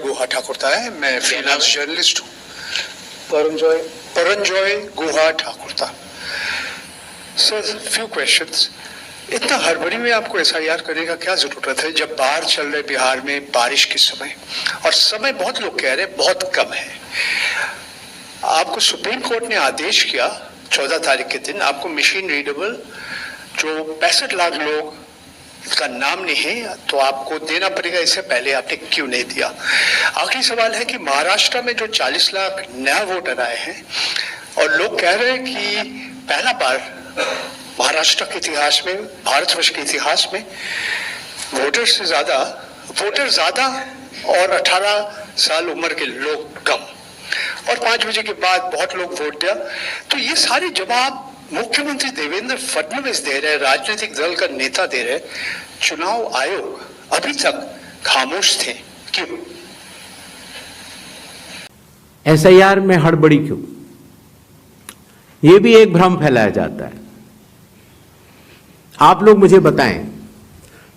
गुहा ठाकुरता है, मैं freelance journalist हूँ। Paranjoy Guha Thakurta. Sir, few questions. इतना हड़बड़ी में आपको एसआईआर करने का क्या जरूरत है जब बाढ़ चल रहे बिहार में, बारिश के समय, और समय बहुत लोग कह रहे बहुत कम है। आपको सुप्रीम कोर्ट ने आदेश किया 14 तारीख के दिन, आपको मशीन रीडेबल जो 65 लाख लोग का नाम नहीं है तो आपको देना पड़ेगा, इससे पहले आपने क्यों नहीं दिया? आखिरी सवाल है कि महाराष्ट्र में जो 40 लाख नया वोटर आए हैं और लोग कह रहे हैं कि पहला बार महाराष्ट्र के इतिहास में, भारतवर्ष के इतिहास में वोटर ज्यादा और 18 साल उम्र के लोग कम, और 5 बजे के बाद बहुत लोग वोट दिया। तो ये सारे जवाब मुख्यमंत्री देवेंद्र फडणवीस दे रहे, राजनीतिक दल का नेता दे रहे, चुनाव आयोग अभी तक खामोश थे, क्यों? एसआईआर में हड़बड़ी क्यों? यह भी एक भ्रम फैलाया जाता है। आप लोग मुझे बताएं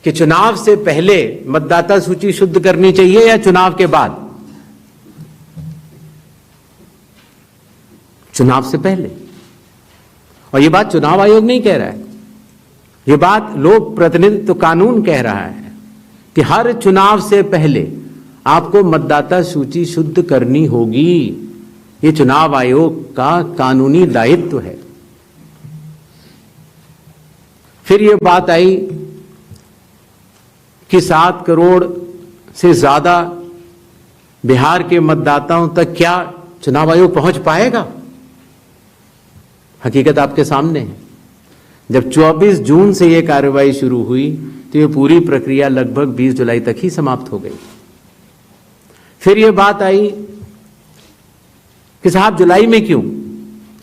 कि चुनाव से पहले मतदाता सूची शुद्ध करनी चाहिए या चुनाव के बाद? चुनाव से पहले। और यह बात चुनाव आयोग नहीं कह रहा है, यह बात लोक प्रतिनिधित्व कानून कह रहा है कि हर चुनाव से पहले आपको मतदाता सूची शुद्ध करनी होगी। यह चुनाव आयोग का कानूनी दायित्व है। फिर यह बात आई कि 7 करोड़ से ज्यादा बिहार के मतदाताओं तक क्या चुनाव आयोग पहुंच पाएगा? हकीकत आपके सामने है। जब 24 जून से यह कार्रवाई शुरू हुई तो यह पूरी प्रक्रिया लगभग 20 जुलाई तक ही समाप्त हो गई। फिर यह बात आई कि साहब जुलाई में क्यों?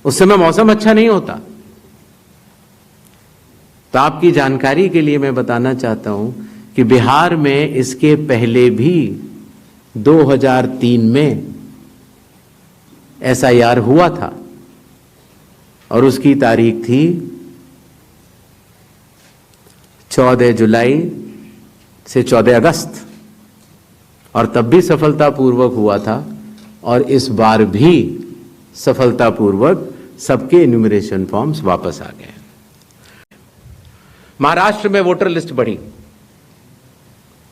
उस समय मौसम अच्छा नहीं होता। तो आपकी जानकारी के लिए मैं बताना चाहता हूं कि बिहार में इसके पहले भी 2003 में एसआईआर हुआ था और उसकी तारीख थी 14 जुलाई से 14 अगस्त, और तब भी सफलतापूर्वक हुआ था और इस बार भी सफलतापूर्वक सबके एन्यूमरेशन फॉर्म्स वापस आ गए। महाराष्ट्र में वोटर लिस्ट बढ़ी।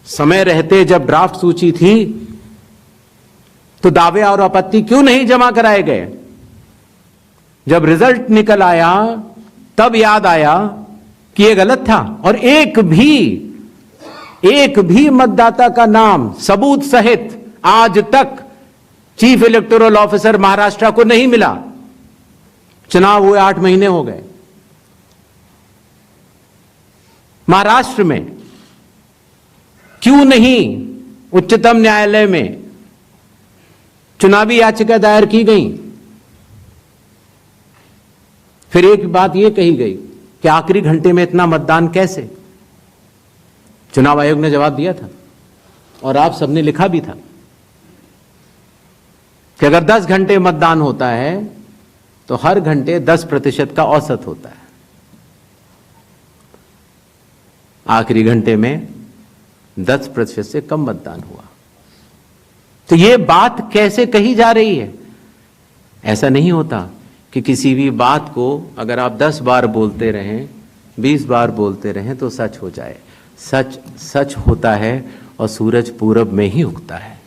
समय रहते जब ड्राफ्ट सूची थी तो दावे और आपत्ति क्यों नहीं जमा कराए गए? जब रिजल्ट निकल आया तब याद आया कि यह गलत था, और एक भी मतदाता का नाम सबूत सहित आज तक चीफ इलेक्टोरल ऑफिसर महाराष्ट्र को नहीं मिला। चुनाव हुए 8 महीने हो गए। महाराष्ट्र में क्यों नहीं उच्चतम न्यायालय में चुनावी याचिका दायर की गई? फिर एक बात यह कही गई कि आखिरी घंटे में इतना मतदान कैसे? चुनाव आयोग ने जवाब दिया था और आप सबने लिखा भी था कि अगर 10 घंटे मतदान होता है तो हर घंटे 10% का औसत होता है। आखिरी घंटे में 10% से कम मतदान हुआ। तो यह बात कैसे कही जा रही है? ऐसा नहीं होता कि किसी भी बात को अगर आप 10 बार बोलते रहें, 20 बार बोलते रहें तो सच हो जाए। सच सच होता है और सूरज पूरब में ही उगता है।